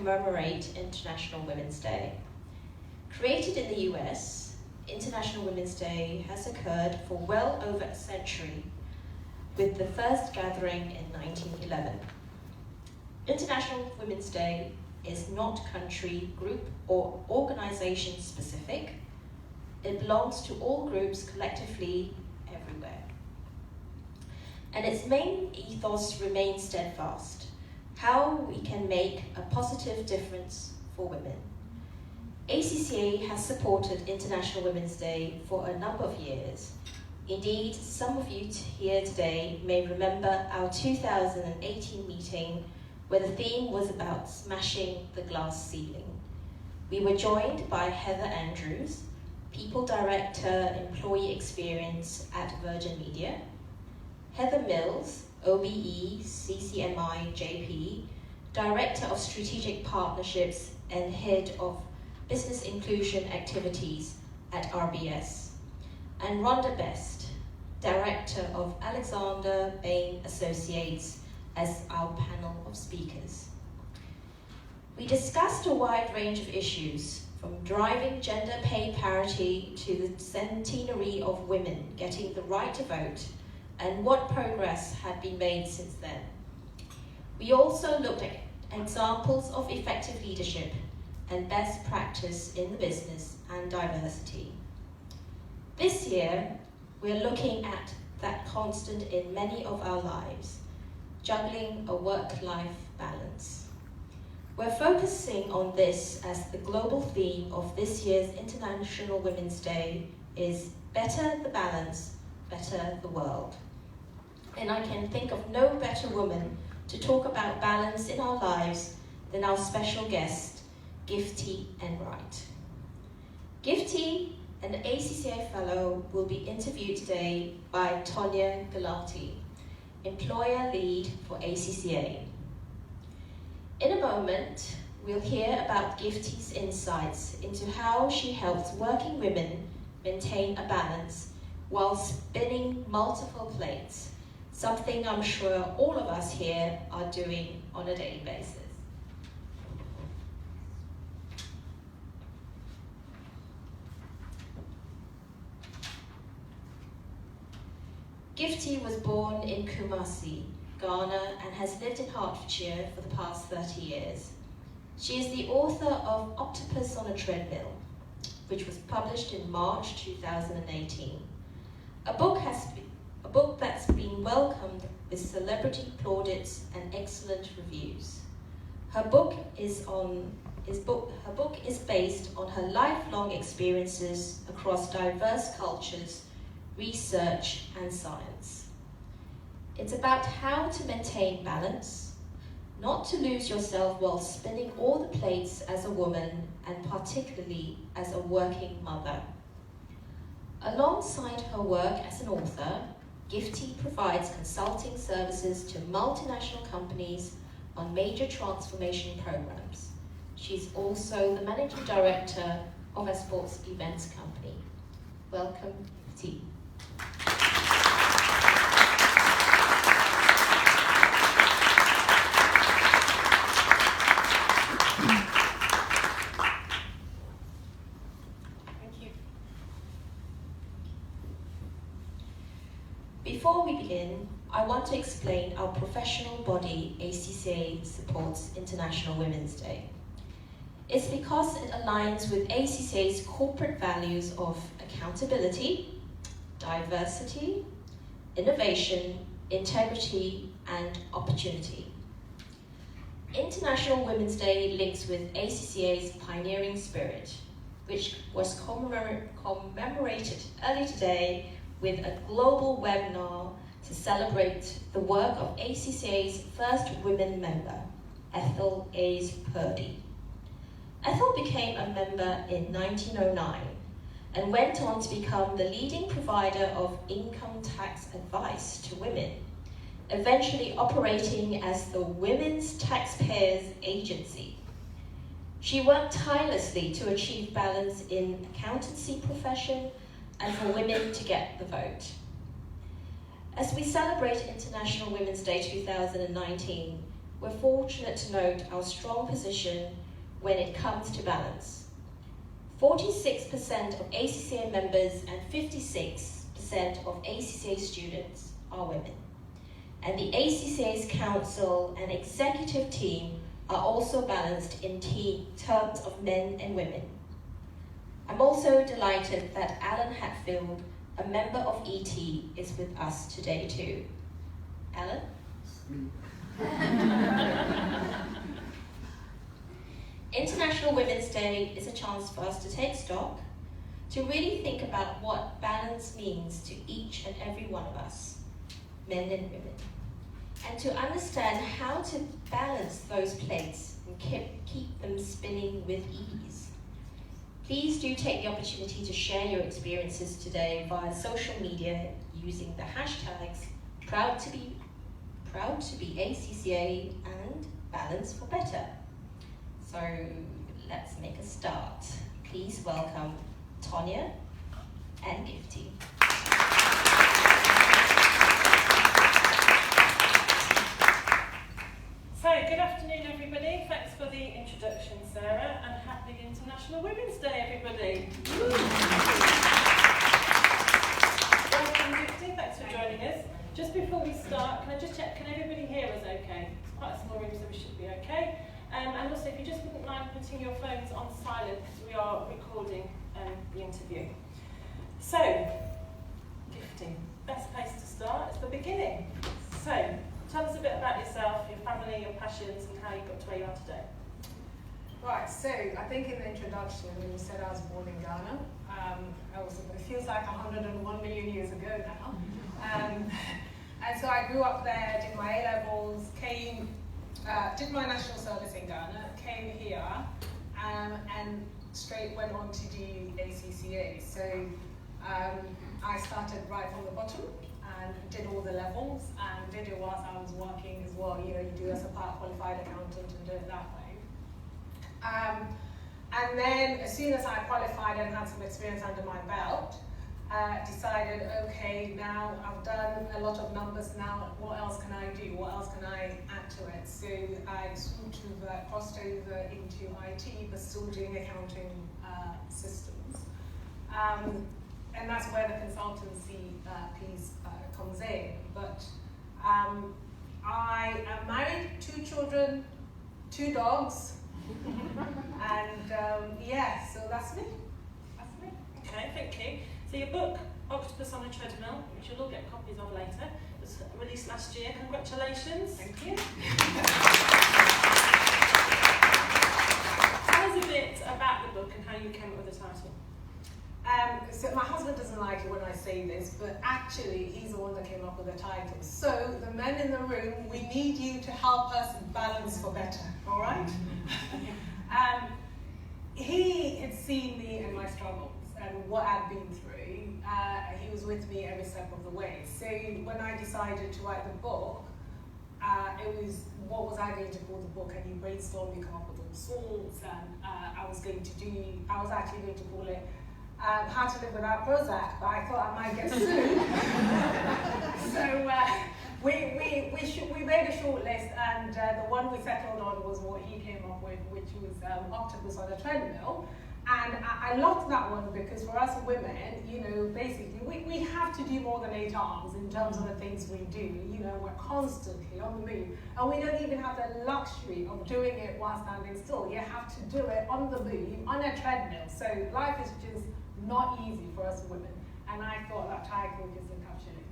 commemorate International Women's Day. Created in the US, International Women's Day has occurred for well over a century, with the first gathering in 1911. International Women's Day is not country, group, or organization specific. It belongs to all groups collectively everywhere. And its main ethos remains steadfast: how we can make a positive difference for women. ACCA has supported International Women's Day for a number of years. Indeed, some of you here today may remember our 2018 meeting where the theme was about smashing the glass ceiling. We were joined by Heather Andrews, People Director, Employee Experience at Virgin Media, Heather Mills, OBE, CCMI, JP, Director of Strategic Partnerships and Head of Business Inclusion Activities at RBS, and Rhonda Best, Director of Alexander Bain Associates, as our panel of speakers. We discussed a wide range of issues, from driving gender pay parity to the centenary of women getting the right to vote and what progress had been made since then. We also looked at examples of effective leadership and best practice in the business and diversity. This year, we're looking at that constant in many of our lives: juggling a work-life balance. We're focusing on this as the global theme of this year's International Women's Day is better the balance, better the world. And I can think of no better woman to talk about balance in our lives than our special guest, Gifty Enright. Gifty, an ACCA fellow, will be interviewed today by Tonya Galati, Employer Lead for ACCA. In a moment, we'll hear about Gifty's insights into how she helps working women maintain a balance while spinning multiple plates, something I'm sure all of us here are doing on a daily basis. Gifty was born in Kumasi, Ghana, and has lived in Hertfordshire for the past 30 years. She is the author of Octopus on a Treadmill, which was published in March 2018. A book that's been welcomed with celebrity plaudits and excellent reviews. Her book is based on her lifelong experiences across diverse cultures, research, and science. It's about how to maintain balance, not to lose yourself while spinning all the plates as a woman, and particularly as a working mother. Alongside her work as an author, Gifty provides consulting services to multinational companies on major transformation programs. She's also the managing director of a sports events company. Welcome, Gifty. Before we begin, I want to explain our professional body, ACCA, supports International Women's Day. It's because it aligns with ACCA's corporate values of accountability, diversity, innovation, integrity, and opportunity. International Women's Day links with ACCA's pioneering spirit, which was commemorated earlier today with a global webinar to celebrate the work of ACCA's first women member, Ethel A's Purdy. Ethel became a member in 1909 and went on to become the leading provider of income tax advice to women, eventually operating as the Women's Taxpayers Agency. She worked tirelessly to achieve balance in the accountancy profession and for women to get the vote. As we celebrate International Women's Day 2019, we're fortunate to note our strong position when it comes to balance. 46% of ACCA members and 56% of ACCA students are women. And the ACCA's council and executive team are also balanced in terms of men and women. I'm also delighted that Alan Hatfield, a member of ET, is with us today too. Alan? International Women's Day is a chance for us to take stock, to really think about what balance means to each and every one of us, men and women, and to understand how to balance those plates and keep them spinning with ease. Please do take the opportunity to share your experiences today via social media using the hashtags proud to be ACCA and Balance for Better. So let's make a start. Please welcome Tonya and Gifty. So, good afternoon everybody. Thanks for the introduction, Sarah, and happy International Women's Day, everybody. Welcome, Gifty. Thanks for joining us. Just before we start, can I just check, can everybody hear us okay? It's quite a small room, so we should be okay. And also, if you just wouldn't mind putting your phones on silent, because we are recording the interview. So, Gifty, best place to start is the beginning. So, tell us a bit about yourself, your family, your passions, and how you got to where you are today. Right, so I think in the introduction when you said I was born in Ghana, it feels like 101 million years ago now. And so I grew up there, did my A-levels, did my national service in Ghana, came here, and straight went on to do ACCA. So I started right from the bottom and did all the levels and did it whilst I was working as well. You know, you do as a part qualified accountant and do it that way. And then as soon as I qualified and had some experience under my belt, decided, okay, now I've done a lot of numbers now, what else can I do? What else can I add to it? So I crossed over into IT, but still doing accounting systems. And that's where the consultancy piece comes in. But I am married, 2 children, 2 dogs, and so that's me. Okay, thank you. So your book, Octopus on a Treadmill, which you'll all get copies of later, was released last year. Congratulations. Thank you. Tell us a bit about the book and how you came up with the title. So my husband doesn't like it when I say this, but actually he's the one that came up with the title. So the men in the room, we need you to help us balance for better, all right? He had seen me and my struggles and what I'd been through. He was with me every step of the way. So when I decided to write the book, it was, what was I going to call the book? And you brainstorm, you come up with all sorts, and I was actually going to call it How to Live Without Prozac, but I thought I might get sued. So we made a short list, and the one we settled on was what he came up with, which was Octopus on a Treadmill. And I loved that one because for us women, you know, basically we have to do more than 8 arms in terms of the things we do. You know, we're constantly on the move, and we don't even have the luxury of doing it while standing still. You have to do it on the move, on a treadmill. So life is just not easy for us women, and I thought that title just encapsulated it.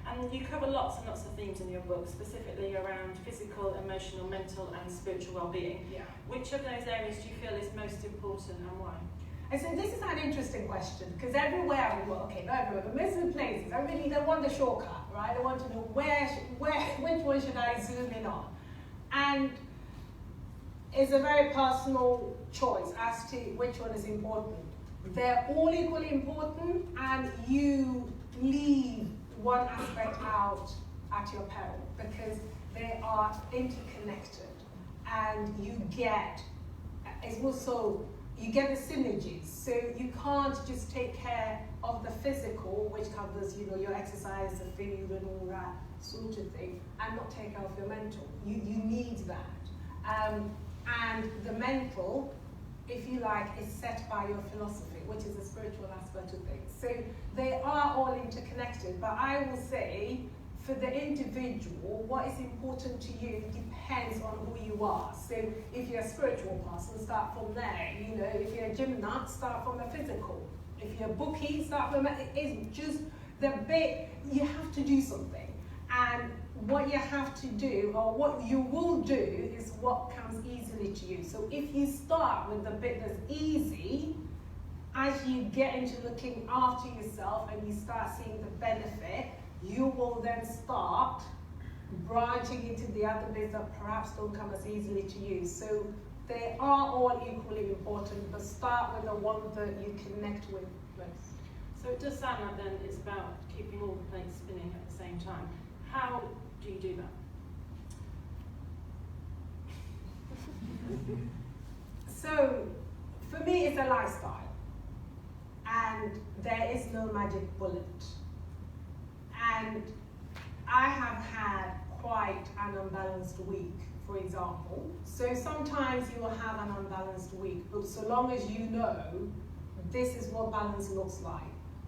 And you cover lots and lots of themes in your book, specifically around physical, emotional, mental and spiritual well-being. Yeah. Which of those areas do you feel is most important and why? And so this is an interesting question, because everywhere I work, okay, not everywhere, but most of the places, they want the shortcut, right? They want to know which one should I zoom in on? And it's a very personal choice as to which one is important. They're all equally important, and you leave one aspect out at your peril because they are interconnected, and you get, it's also you get the synergies. So you can't just take care of the physical, which covers, your exercise, the food and all that sort of thing, and not take care of your mental. You need that. And the mental, if you like, is set by your philosophy, which is the spiritual aspect of things. So they are all interconnected, but I will say, for the individual, what is important to you depends on who you are. So if you're a spiritual person, start from there. If you're a gymnast, start from the physical. If you're a bookie, start from it's just the bit, you have to do something. And what you have to do, or what you will do, is what comes easily to you. So if you start with the bit that's easy, as you get into looking after yourself and you start seeing the benefit, you will then start branching into the other bits that perhaps don't come as easily to you. So they are all equally important, but start with the one that you connect with most. So it does sound like then it's about keeping all the plates spinning at the same time. How do you do that? So for me, it's a lifestyle, and there is no magic bullet. And I have had quite an unbalanced week, for example. So sometimes you will have an unbalanced week, but so long as you know this is what balance looks like,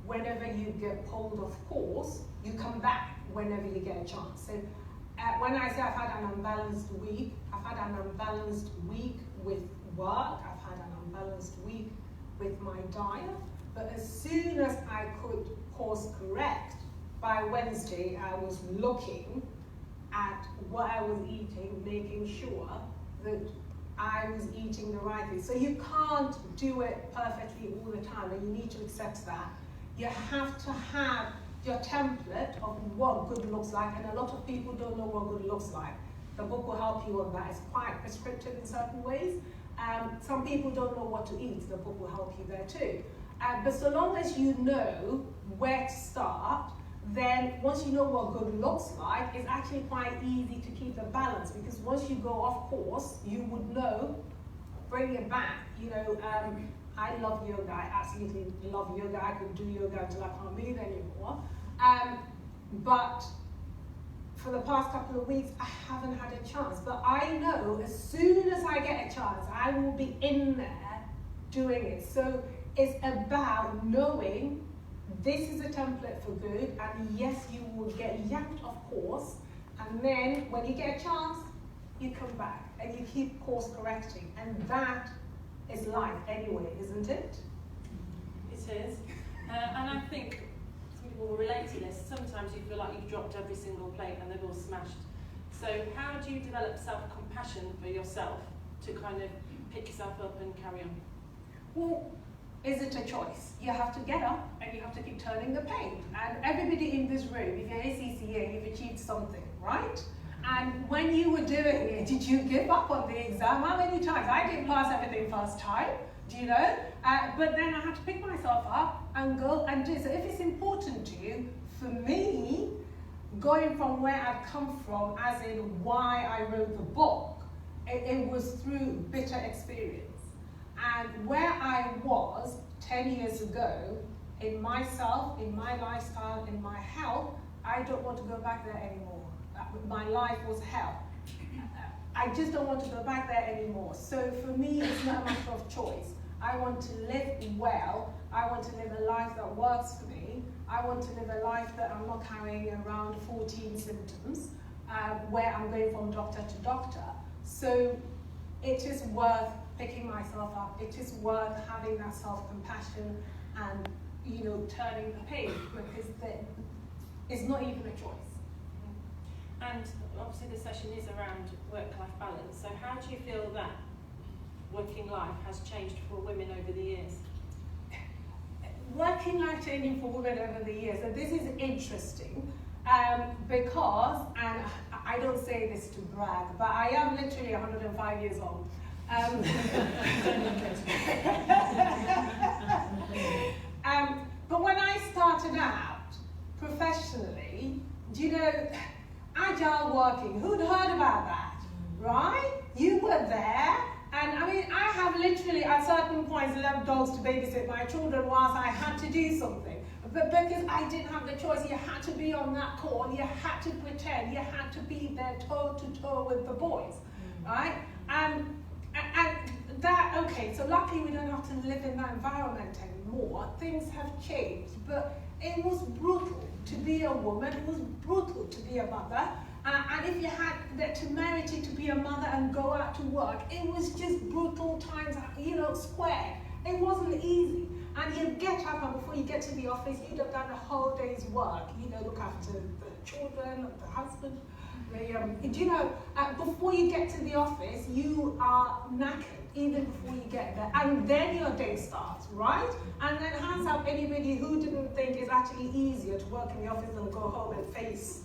whenever you get pulled off course, you come back whenever you get a chance. So when I say I've had an unbalanced week, I've had an unbalanced week with work, I've had an unbalanced week with my diet, but as soon as I could course correct, by Wednesday, I was looking at what I was eating, making sure that I was eating the right thing. So you can't do it perfectly all the time, and you need to accept that. You have to have your template of what good looks like, and a lot of people don't know what good looks like. The book will help you on that. It's quite prescriptive in certain ways. Some people don't know what to eat. The book will help you there too. But so long as you know where to start, then once you know what good looks like, it's actually quite easy to keep the balance, because once you go off course, you would know, bring it back. I love yoga, I absolutely love yoga. I could do yoga until I can't move anymore. But for the past couple of weeks, I haven't had a chance. But I know as soon as I get a chance, I will be in there doing it. So it's about knowing this is a template for good, and yes, you will get yanked off course, and then when you get a chance, you come back and you keep course correcting, and that is life anyway, isn't it? It is, and I think some people will relate to this. Sometimes you feel like you've dropped every single plate and they've all smashed. So how do you develop self-compassion for yourself to kind of pick yourself up and carry on? Well, is it a choice? You have to get up and you have to keep turning the paint. And everybody in this room, if you're ACCA, you've achieved something, right? And when you were doing it, did you give up on the exam? How many times? I didn't pass everything first time, do you know? But then I had to pick myself up and go and do it. So if it's important to you, for me, going from where I've come from, as in why I wrote the book, it was through bitter experience. And where I was 10 years ago, in myself, in my lifestyle, in my health, I don't want to go back there anymore. My life was hell. I just don't want to go back there anymore. So for me, it's not a matter of choice. I want to live well. I want to live a life that works for me. I want to live a life that I'm not carrying around 14 symptoms, where I'm going from doctor to doctor. So it is worth picking myself up. It is worth having that self-compassion and, turning the page, because it's not even a choice. And obviously the session is around work-life balance. So how do you feel that working life has changed for women over the years? Working life changing for women over the years. So this is interesting because, and I don't say this to brag, but I am literally 105 years old. But when I started out professionally, agile working, who'd heard about that, right? You were there, and I have literally at certain coins left dogs to babysit my children whilst I had to do something. But because I didn't have the choice, you had to be on that call, you had to pretend, you had to be there toe to toe with the boys, right? And that, okay, so luckily we don't have to live in that environment anymore. Things have changed, but it was brutal to be a woman, it was brutal to be a mother. And if you had the temerity to be a mother and go out to work, it was just brutal times, squared. It wasn't easy. And you'd get up, and before you get to the office, you'd have done a whole day's work. Look after the children, the husband. Before you get to the office, you are knackered, even before you get there. And then your day starts, right? And then hands up anybody who didn't think it's actually easier to work in the office than go home and face,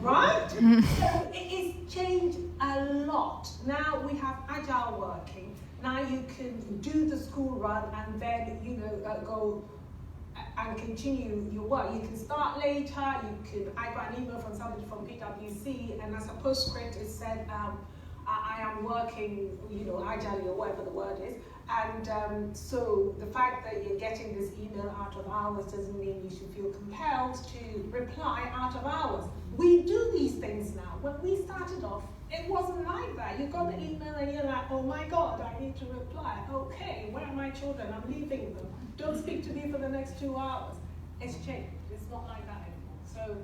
right? So it's changed a lot. Now we have agile working. Now you can do the school run and then, go and continue your work. You can start later. I got an email from somebody from PwC, and as a postscript, it said, I am working, agile or whatever the word is. And so the fact that you're getting this email out of hours doesn't mean you should feel compelled to reply out of hours. We do these things now. When we started off, it wasn't like that. You got the email and you're like, oh my God, I need to reply. Okay, where are my children? I'm leaving them. Don't speak to me for the next 2 hours. It's changed. It's not like that anymore. So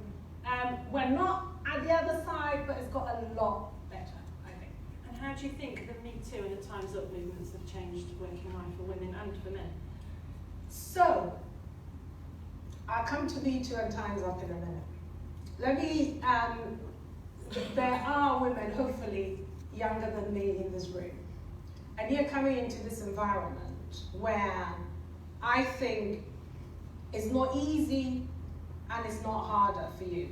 we're not at the other side, but it's got a lot better, I think. And how do you think the Me Too and the Time's Up movements have changed working life for women and for men? So, I'll come to Me Too and Time's Up in a minute. There are women, hopefully, younger than me in this room. And you're coming into this environment where I think it's not easy and it's not harder for you.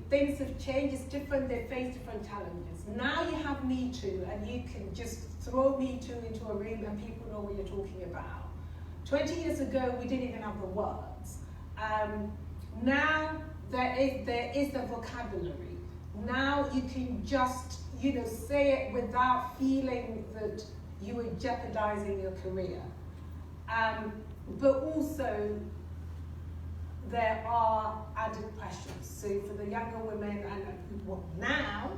Things have changed, it's different, they face different challenges. Now you have Me Too, and you can just throw Me Too into a room and people know what you're talking about. 20 years ago, we didn't even have the words. Now there is the vocabulary. Now you can just, say it without feeling that you are jeopardizing your career. But also, there are added pressures. So for the younger women, and now,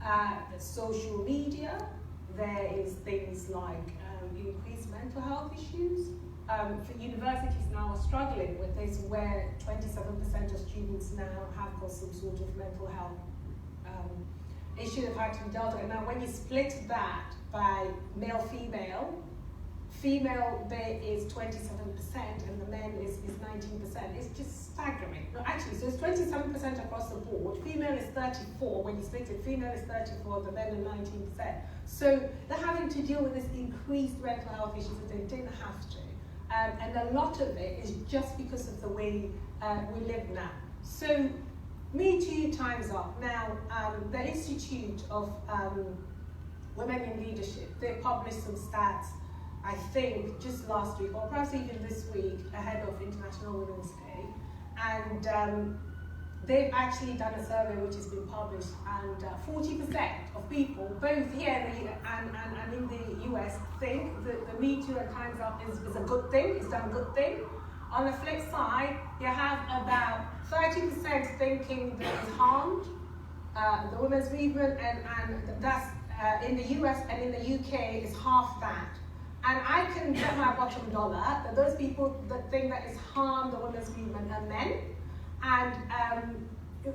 the social media, there is things like increased mental health issues. For universities now are struggling with this, where 27% of students now have got some sort of mental health issue that had to be dealt with. And now when you split that by male-female, female there is 27% and the men is 19%. It's just staggering. No, actually, so it's 27% across the board. Female is 34. When you split it, female is 34, the men are 19%. So they're having to deal with this increased mental health issues that they didn't have to. And a lot of it is just because of the way we live now. So Me Too, Time's Up. Now, the Institute of Women in Leadership, they published some stats, I think, just last week, or perhaps even this week, ahead of International Women's Day. And they've actually done a survey which has been published, and 40% of people, both here and in the US, think that the Me Too and Time's Up is a good thing, it's done a good thing. On the flip side, you have about 30% thinking that it's harmed the women's movement, and that's in the US and in the UK is half that. And I can bet my bottom dollar that those people that think that it's harmed the women's movement are men, and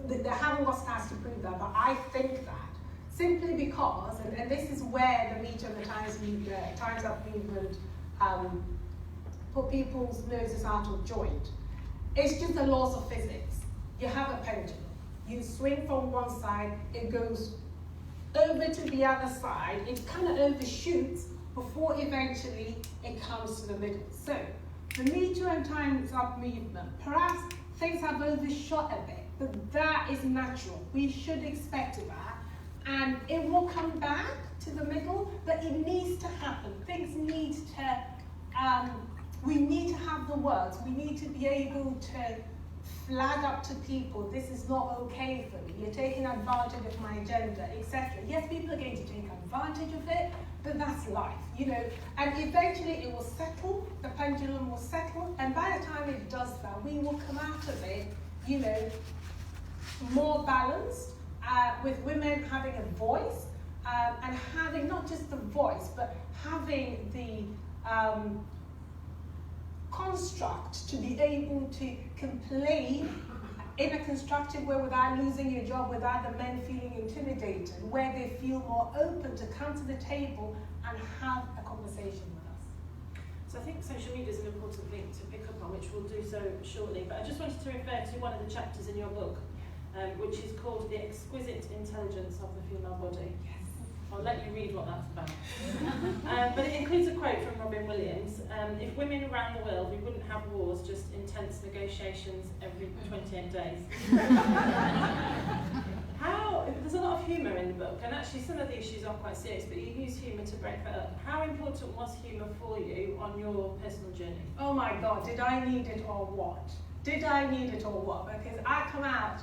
they haven't got stats to prove that, but I think that. Simply because, and this is where the Me Too and the Time's Up movement put people's noses out of joint. It's just the laws of physics. You have a pendulum. You swing from one side, it goes over to the other side, it kind of overshoots before eventually it comes to the middle. So, the Me Too and Time's Up movement, perhaps things have overshot a bit, but that is natural. We should expect that. And it will come back to the middle, but it needs to happen. Things need to, we need to have the words. We need to be able to flag up to people, this is not okay for me. You're taking advantage of my agenda, etc. Yes, people are going to take advantage of it, but that's that's life, you know. And eventually it will settle, the pendulum will settle, and by the time it does that, we will come out of it, you know, more balanced, with women having a voice, and having not just the voice, but having the construct to be able to complain in a constructive way without losing your job, without the men feeling intimidated, where they feel more open to come to the table and have a conversation with us. So I think social media is an important thing to pick up on, which we'll do so shortly. But I just wanted to refer to one of the chapters in your book, which is called The Exquisite Intelligence of the Female Body. Yes. I'll let you read what that's about. But it includes a quote from Robin Williams. If women ran the world, we wouldn't have wars, just intense negotiations every 28 days. There's a lot of humour in the book, and actually some of the issues are quite serious, but you use humour to break that up. How important was humour for you on your personal journey? Oh my God, did I need it or what? Did I need it or what? Because I come out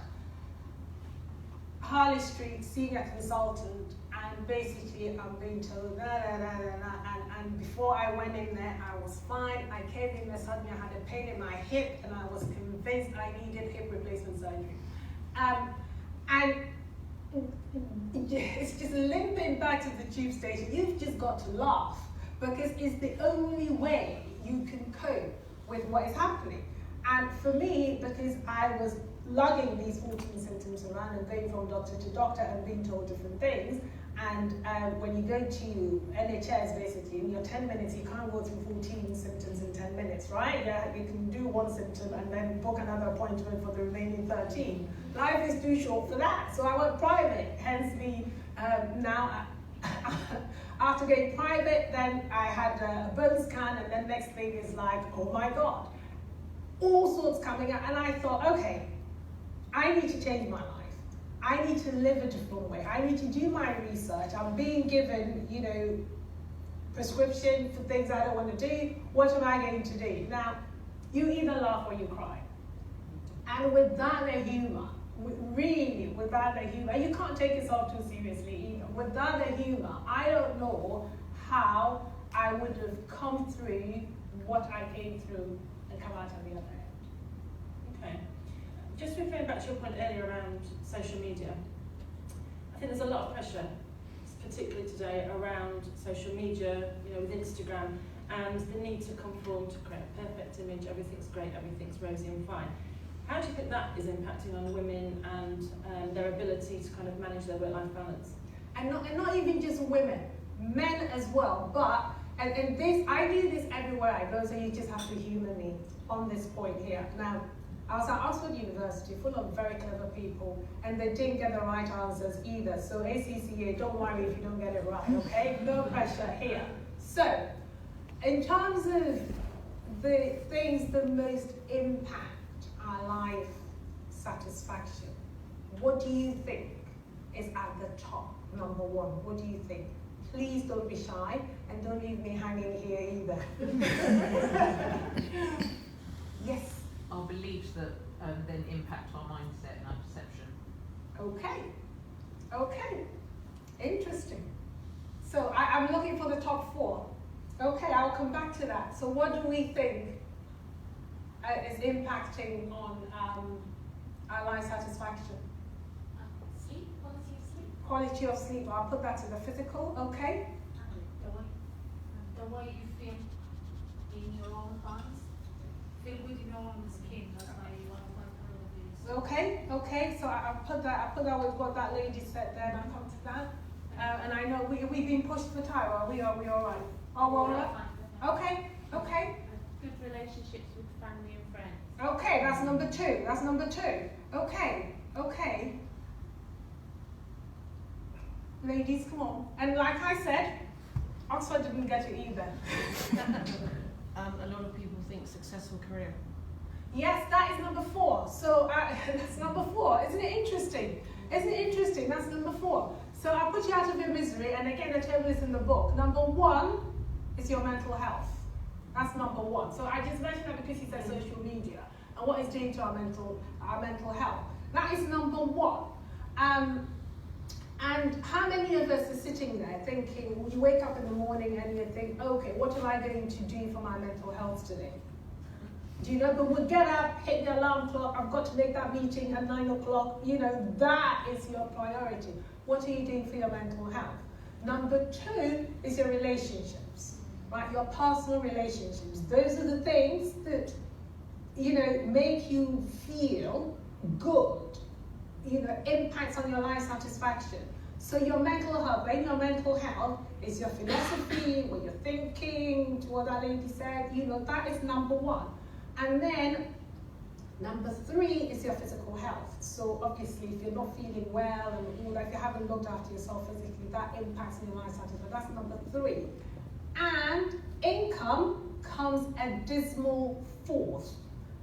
Harley Street, senior consultant, and basically I'm being told, and before I went in there, I was fine. I came in there, suddenly I had a pain in my hip, and I was convinced I needed hip replacement surgery. And it's just limping back to the tube station. You've just got to laugh, because it's the only way you can cope with what is happening. And for me, because I was lugging these 14 symptoms around and going from doctor to doctor and being told different things, and when you go to NHS, basically, in your 10 minutes, you can't go through 14 symptoms in 10 minutes, right? Yeah, you can do one symptom and then book another appointment for the remaining 13. Life is too short for that, so I went private, hence the, now, after going private, then I had a bone scan, and then next thing is like, oh my God, all sorts coming out, and I thought, okay, I need to change my life. I need to live a different way. I need to do my research. I'm being given, you know, prescription for things I don't want to do. What am I going to do? Now, you either laugh or you cry. And without the humor, really without the humor, you can't take yourself too seriously either. Without the humor, I don't know how I would have come through what I came through and come out on the other end. Okay. Just referring back to your point earlier around social media, I think there's a lot of pressure, particularly today, around social media, you know, with Instagram, and the need to conform to create a perfect image. Everything's great, everything's rosy and fine. How do you think that is impacting on women and their ability to kind of manage their work-life balance? And not even just women, men as well. But and this, I do this everywhere I go, so you just have to humour me on this point here. Now, I was at Oxford University, full of very clever people, and they didn't get the right answers either. So ACCA, don't worry if you don't get it right, okay? No pressure here. So, in terms of the things that most impact our life satisfaction, what do you think is at the top, number one? What do you think? Please don't be shy, and don't leave me hanging here either. Yes? Our beliefs that then impact our mindset and our perception. Okay, interesting. So I'm looking for the top four. Okay, I'll come back to that. So what do we think is impacting on our life satisfaction? Sleep, quality of sleep. Quality of sleep, I'll put that to the physical, okay? The way you feel in your own eyes. Feel good in your own skin, that's why you want to find this. Okay, so I'll put that with what that lady said there, and I'll come to that. And I know we've been pushed for time, are we all right? Oh, well, Fine. Okay. Good relationships with family and friends. Okay, that's number two. Okay. Ladies, come on. And like I said, Oxford didn't get it either. A lot of people think successful career. Yes, that is number four. So that's number four. Isn't it interesting? That's number four. So I'll put you out of your misery, and again, I tell you this in the book. Number one is your mental health. That's number one. So I just mentioned that because he said social media and what it's doing to our mental health. That is number one. And how many of us are sitting there thinking, when you wake up in the morning and you think, okay, what am I going to do for my mental health today? Do you know, but we'll get up, hit the alarm clock, I've got to make that meeting at 9 o'clock, you know, that is your priority. What are you doing for your mental health? Number 2 is your relationships, right? Your personal relationships. Those are the things that, you know, make you feel good, you know, impacts on your life satisfaction. So your mental health, when your mental health is your philosophy, what you're thinking, to what that lady said, you know, that is number 1. And then number 3 is your physical health. So obviously if you're not feeling well and all that, if you haven't looked after yourself physically, that impacts on your life satisfaction. That's number 3. And income comes a dismal 4th.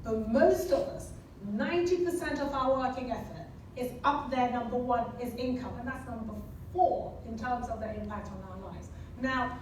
But most of us, 90% of our working effort is up there. Number 1 is income, and that's number 4 in terms of the impact on our lives. Now,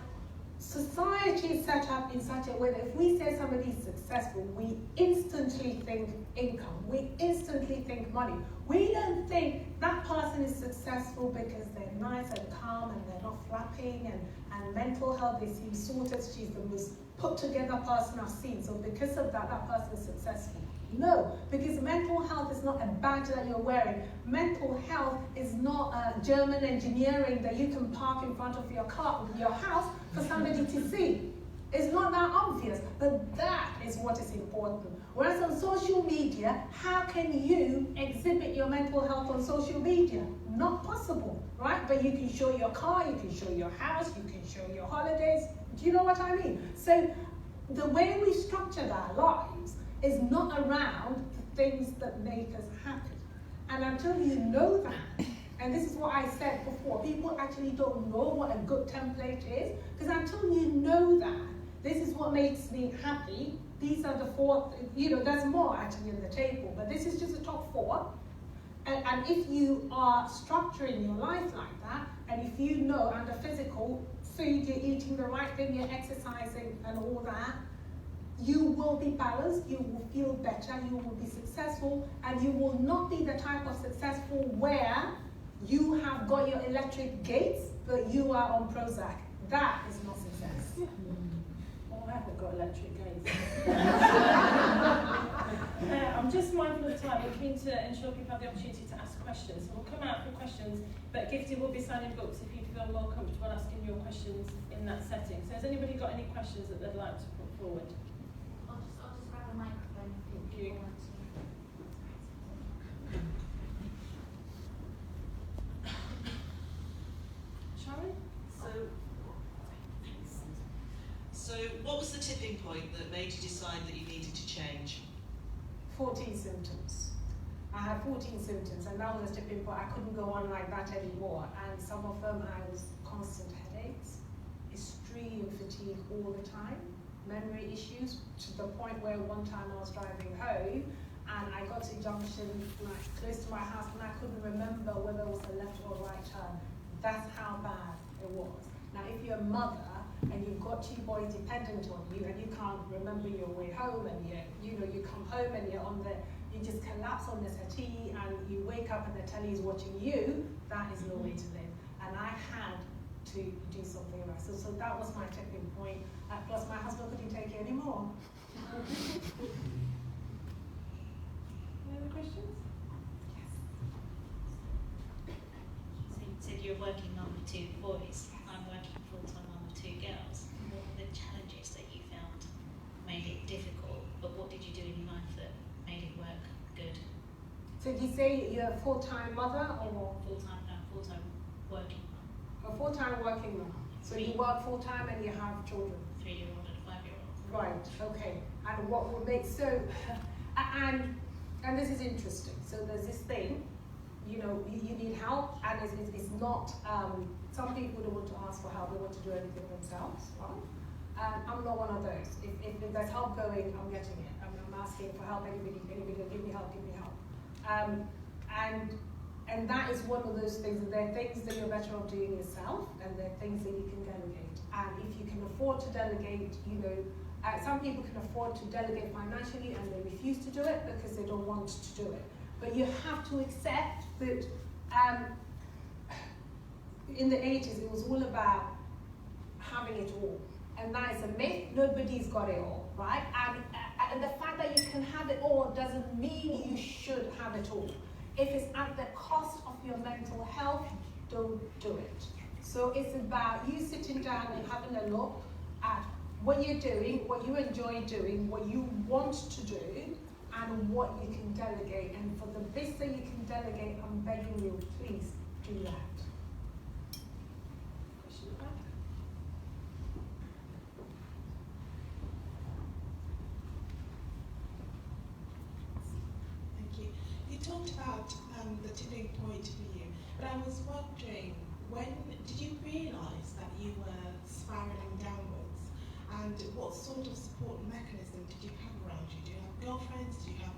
society is set up in such a way that if we say somebody's successful, we instantly think income, we instantly think money. We don't think that person is successful because they're nice and calm and they're not flapping and mental health, they seem sorted, she's the most put together person I've seen, so because of that, that person is successful. No, because mental health is not a badge that you're wearing. Mental health is not German engineering that you can park in front of your car, your house, for somebody to see. It's not that obvious, but that is what is important. Whereas on social media, how can you exhibit your mental health on social media? Not possible, right? But you can show your car, you can show your house, you can show your holidays. Do you know what I mean? So the way we structured our lives is not around the things that make us happy. And until you know that, and this is what I said before, people actually don't know what a good template is, because until you know that, this is what makes me happy, these are the 4, you know, there's more actually on the table, but this is just the top 4. And if you are structuring your life like that, and if you know under physical, food, you're eating the right thing, you're exercising and all that, you will be balanced, you will feel better, you will be successful, and you will not be the type of successful where you have got your electric gates, but you are on Prozac. That is not success. Oh, I haven't got electric gates. I'm just mindful of time. We're keen to ensure people have the opportunity to ask questions. So we'll come out for questions, but Gifty will be signing books if you feel more comfortable asking your questions in that setting. So has anybody got any questions that they'd like to put forward? I'll just grab a microphone if you people want to. Sharon? So what was the tipping point that made you decide that you needed to change? 14 symptoms. I had 14 symptoms, and that was a tipping point. I couldn't go on like that anymore. And some of them, I was constant headaches, extreme fatigue all the time, memory issues, to the point where one time I was driving home and I got to a junction like close to my house and I couldn't remember whether it was a left or right turn. That's how bad it was. Now, if you're a mother and you've got 2 boys dependent on you and you can't remember your way home, and you come home and you just collapse on the settee and you wake up and the telly is watching you, that is no way to live. And I had to do something about it. So that was my tipping point. Plus my husband couldn't take it anymore. Any other questions? So you said you're working mum with 2 boys. I'm working full-time mum with 2 girls. What were the challenges that you found made it difficult, but what did you do in your life that made it work good? So did you say you're a full-time mother or? Full-time working mum. A full-time working mom. So you work full-time and you have children? 3-year-old and a 5-year-old. Right, okay. And what would make, and this is interesting. So there's this thing, you need help, and it's not, some people don't want to ask for help, they want to do everything themselves, right? I'm not one of those. If there's help going, I'm getting it. I'm asking for help, anybody, give me help. And that is one of those things, there are things that you're better off doing yourself, and there are things that you can delegate. And if you can afford to delegate, some people can afford to delegate financially and they refuse to do it because they don't want to do it. But you have to accept that in the 80s, it was all about having it all. And that is a myth. Nobody's got it all, right? And the fact that you can have it all doesn't mean you should have it all. If it's at the cost of your mental health, don't do it. So it's about you sitting down and having a look at what you're doing, what you enjoy doing, what you want to do, and what you can delegate. And for the bits that you can delegate, I'm begging you, please do that. You talked about the tipping point for you, but I was wondering, when did you realise that you were spiralling downwards, and what sort of support mechanism did you have around you? Do you have girlfriends? Do you have,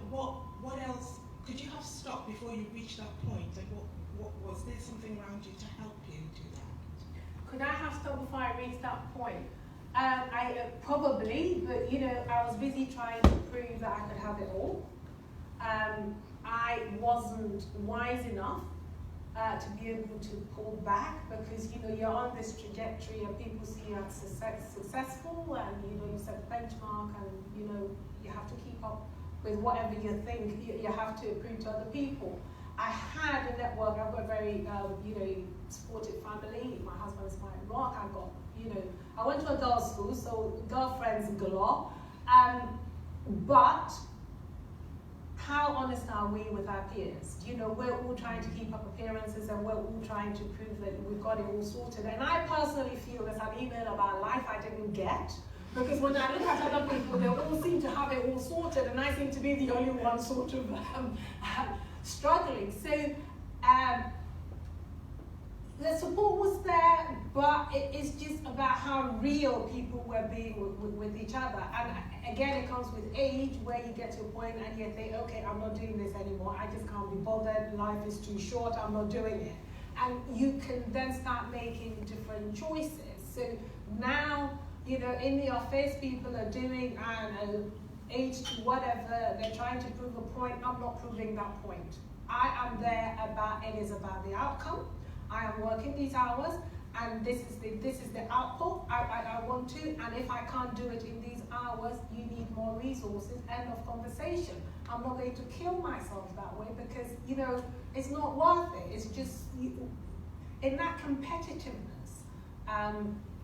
what else? Could you have stopped before you reached that point? Like, what was there something around you to help you do that? Could I have stopped before I reached that point? I probably, but I was busy trying to prove that I could have it all. I wasn't wise enough to be able to pull back, because you're on this trajectory and people see you as successful, and you set a benchmark, and you have to keep up with whatever you think you have to prove to other people. I had a network. I've got a very supportive family. My husband is my rock. I went to a girls' school, so girlfriends galore. But how honest are we with our peers? We're all trying to keep up appearances, and we're all trying to prove that we've got it all sorted. And I personally feel there's an email about life I didn't get, because when I look at other people, they all seem to have it all sorted, and I seem to be the only one sort of struggling. So the support was there, but it's just about how real people were being with each other. And again, it comes with age, where you get to a point and you think, okay, I'm not doing this anymore. I just can't be bothered. Life is too short. I'm not doing it. And you can then start making different choices. So now, in the office, people are doing, I don't know, 8 to whatever. They're trying to prove a point. I'm not proving that point. I am there it is about the outcome. I am working these hours, and this is the output I want to, and if I can't do it in these hours, you need more resources. End of conversation. I'm not going to kill myself that way, because it's not worth it. It's just in that competitiveness.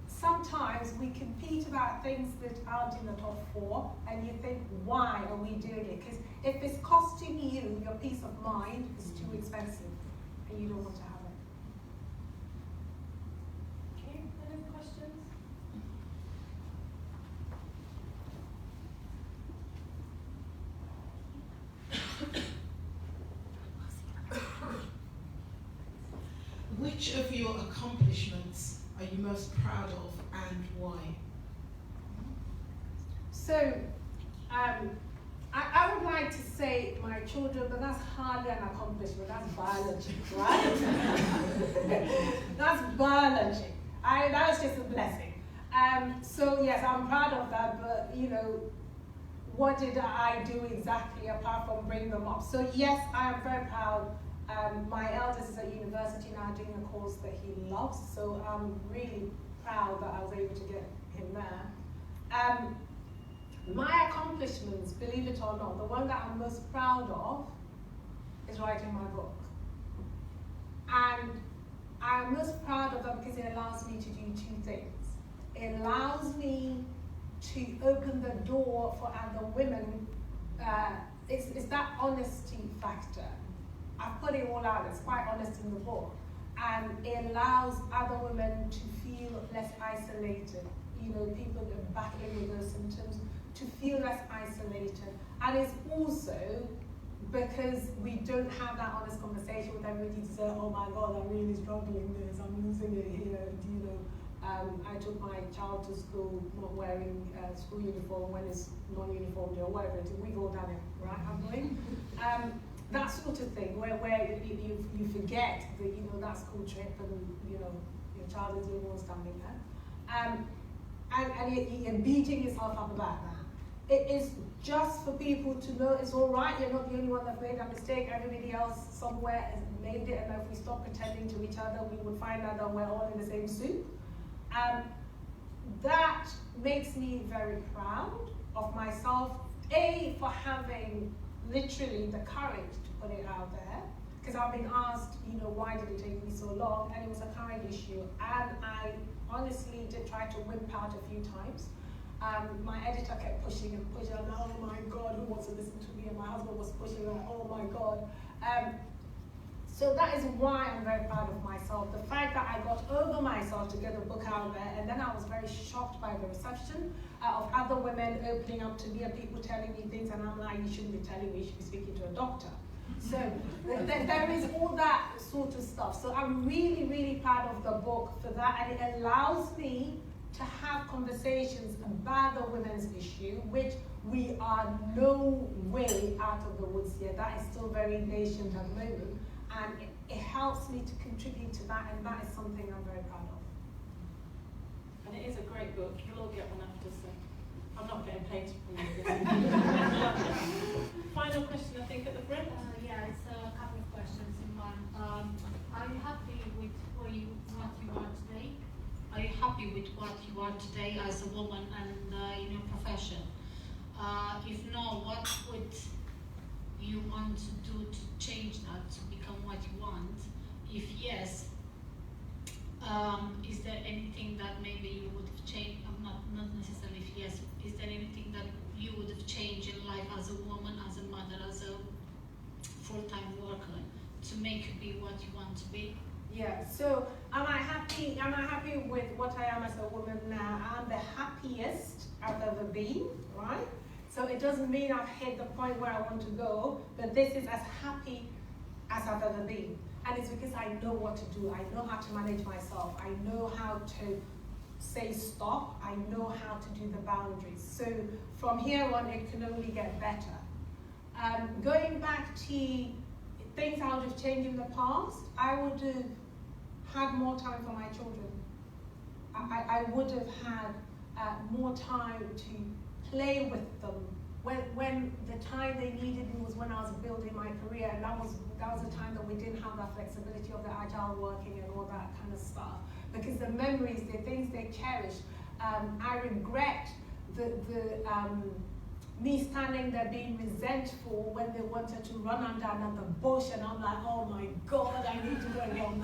Sometimes we compete about things that aren't in the top 4, and you think, why are we doing it? Because if it's costing you your peace of mind, it's too expensive, and you don't want to have it. Any questions? Which of your accomplishments are you most proud of, and why? So, I would like to say my children, but that's hardly an accomplishment. That's biology, right? That's biology. That was just a blessing. So yes, I'm proud of that, but what did I do exactly apart from bring them up? So yes, I am very proud. My eldest is at university now doing a course that he loves, so I'm really proud that I was able to get him there. My accomplishments, believe it or not, the one that I'm most proud of is writing my book. And I'm most proud of that because it allows me to do 2 things. It allows me to open the door for other women. It's that honesty factor. I've put it all out, it's quite honest in the book. And it allows other women to feel less isolated. People that are battling with those symptoms, to feel less isolated. And it's also because we don't have that honest conversation with everybody to say, oh my God, I'm really struggling with this, I'm losing it here. I took my child to school not wearing school uniform when it's non-uniform day or whatever it is. We've all done it, right, Emily? That sort of thing, where you forget that that school trip and your child is the only one standing there. And you're beating yourself up about that. it is just for people to know it's all right. You're not the only one that made that mistake. Everybody else somewhere has made it, and if we stop pretending to each other, we would find out that we're all in the same soup. That makes me very proud of myself, A, for having literally the courage to put it out there, because I've been asked, you know, why did it take me so long, and it was a courage issue, and I honestly did try to whimp out a few times. My editor kept pushing and pushing, and oh my God, who wants to listen to me? And my husband was pushing, like, oh my God. So that is why I'm very proud of myself. The fact that I got over myself to get the book out there, and then I was very shocked by the reception of other women opening up to me and people telling me things, and I'm like, you shouldn't be telling me, you should be speaking to a doctor. So there is all that sort of stuff. So I'm really, really proud of the book for that, and it allows me to have conversations about the women's issue, which we are no way out of the woods yet. That is still very nascent at the moment. And it helps me to contribute to that, and that is something I'm very proud of. And it is a great book. You'll all get one after, so I'm not getting paid to read this. Final question, I think, at the front. Yeah, it's a couple of questions in one. Are you happy with what you are today? Are you happy with what you are today as a woman and in your profession? If no, what would you want to do to change that, to become what you want? If yes, is there anything that maybe you would have changed? Not necessarily if yes. Is there anything that you would have changed in life as a woman, as a mother, as a full-time worker to make you be what you want to be? Yeah, so am I happy with what I am as a woman now? I'm the happiest I've ever been, right? So it doesn't mean I've hit the point where I want to go, but this is as happy as I've ever been. And it's because I know what to do. I know how to manage myself. I know how to say stop. I know how to do the boundaries. So from here on, it can only get better. Going back to things I would have changed in the past, I would have had more time for my children. I would have had more time to play with them. When the time they needed me was when I was building my career, and that was the time that we didn't have that flexibility of the agile working and all that kind of stuff. Because the memories, the things they cherish, I regret me standing there being resentful when they wanted to run on down at the bush, and I'm like, oh my God, I need to go again.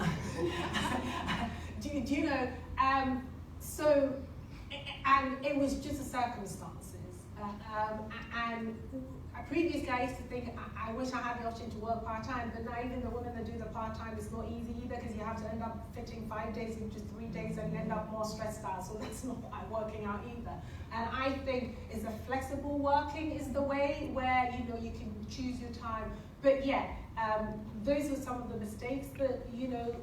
do you know? So, and it was just the circumstances. And previously I used to think, I wish I had the option to work part-time, but now even the women that do the part-time, it's not easy either, because you have to end up fitting 5 days into 3 days, and you end up more stressed out, so that's not quite working out either. And I think is a flexible working is the way where, you know, you can choose your time. But yeah, those were some of the mistakes that, you know,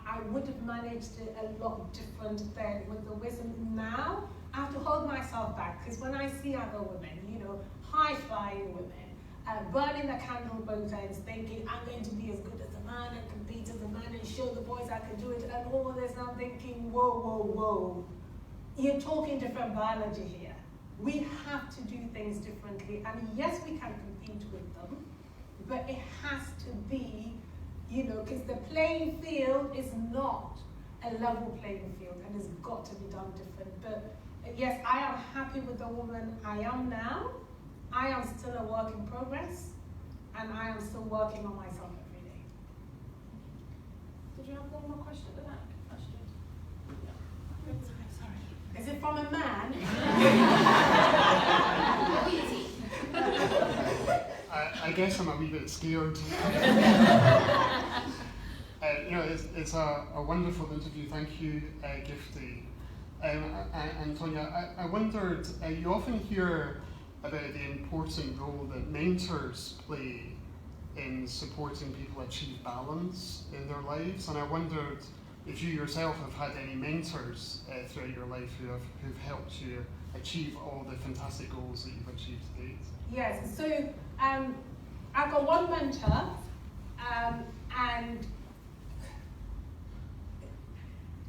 I would have managed it a lot different then. With the wisdom now, I have to hold myself back, because when I see other women, you know, high-flying women, burning the candle both ends, thinking I'm going to be as good as a man and compete as a man and show the boys I can do it, and all this, and I'm thinking, whoa, whoa, whoa. You're talking different biology here. We have to do things differently, and yes, we can compete with them, but it has to be, you know, because the playing field is not a level playing field, and it's got to be done different. But yes, I am happy with the woman I am now. I am still a work in progress, and I am still working on myself every day. Did you have one more question at the back? Is it from a man? I guess I'm a wee bit scared. You know, it's a wonderful interview. Thank you, Gifty. And Tonya, I wondered, you often hear about the important role that mentors play in supporting people achieve balance in their lives, and I wondered if you yourself have had any mentors throughout your life who've helped you achieve all the fantastic goals that you've achieved to date. Yes, so I've got one mentor, and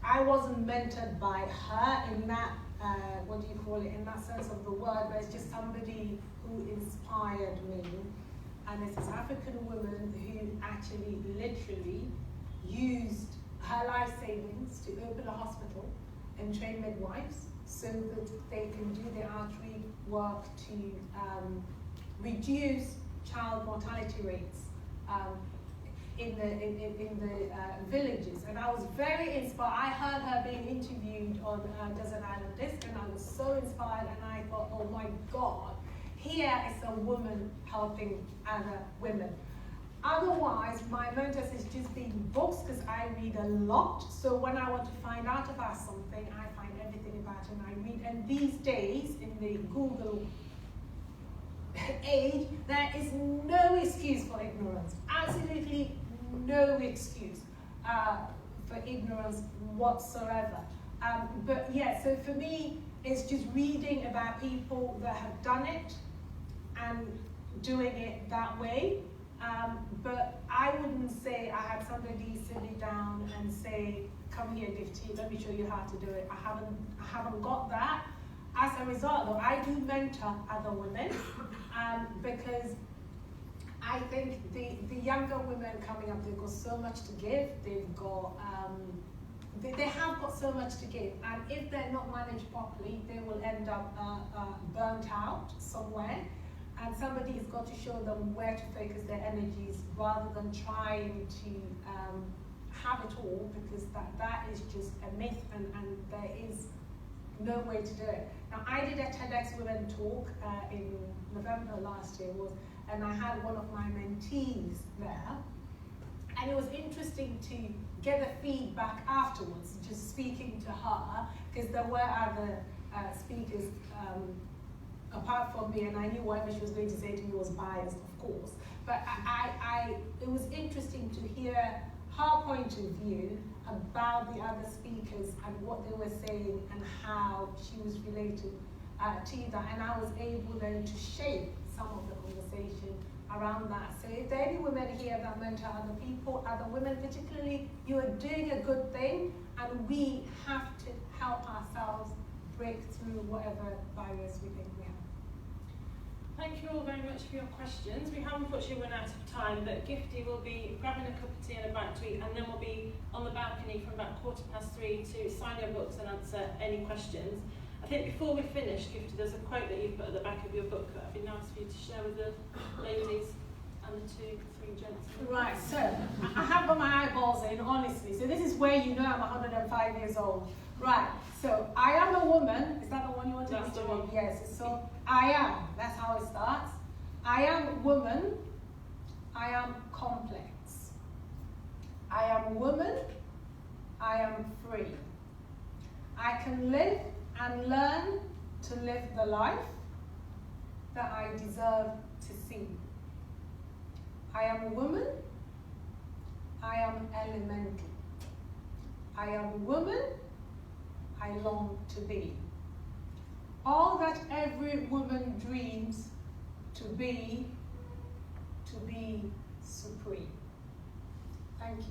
I wasn't mentored by her in that, in that sense of the word, but it's just somebody who inspired me. And it's this African woman who actually literally used her life savings to open a hospital and train midwives so that they can do their outreach work to reduce child mortality rates in the villages. And I was very inspired. I heard her being interviewed on Desert Island Disc, and I was so inspired, and I thought, oh my God, here is a woman helping other women. Otherwise, my mentors has just been books, because I read a lot. So when I want to find out about something, I find everything about it and I read. And these days, in the Google age, there is no excuse for ignorance. Absolutely no excuse for ignorance whatsoever. But yeah, so for me, it's just reading about people that have done it and doing it that way. But I wouldn't say I had somebody sit me down and say, come here, Gifty, let me show you how to do it. I haven't got that. As a result, though, I do mentor other women because I think the younger women coming up, they've got so much to give. They've got, they have got so much to give. And if they're not managed properly, they will end up burnt out somewhere. And somebody's got to show them where to focus their energies rather than trying to have it all, because that is just a myth, and there is no way to do it. Now, I did a TEDx Women talk in November last year, and I had one of my mentees there, and it was interesting to get the feedback afterwards, just speaking to her, because there were other speakers apart from me, and I knew whatever she was going to say to me was biased, of course. But it was interesting to hear her point of view about the other speakers and what they were saying and how she was related to that. And I was able then to shape some of the conversation around that. So if there are any women here that mentor other people, other women particularly, you are doing a good thing, and we have to help ourselves break through whatever barriers we think we have. Thank you all very much for your questions. We have unfortunately run out of time, but Gifty will be grabbing a cup of tea and a bite to eat, and then we'll be on the balcony from about 3:15 to sign your books and answer any questions. I think before we finish, Gifty, there's a quote that you put at the back of your book that would be nice for you to share with the ladies and the 2-3 gents. Right, so I have got my eyeballs in, honestly. So this is where you know I'm 105 years old. Right, so I am a woman. Is that the one you wanted? That's the one. Yes, so I am. That's how it starts. I am woman. I am complex. I am woman. I am free. I can live and learn to live the life that I deserve to see. I am a woman. I am elemental. I am a woman. I long to be. All that every woman dreams to be supreme. Thank you.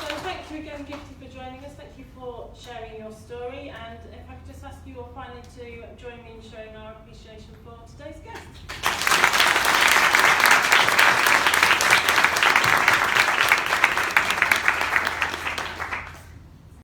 So thank you again, Gifty, for joining us. Thank you for sharing your story. And if I could just ask you all finally to join me in showing our appreciation for today's guest.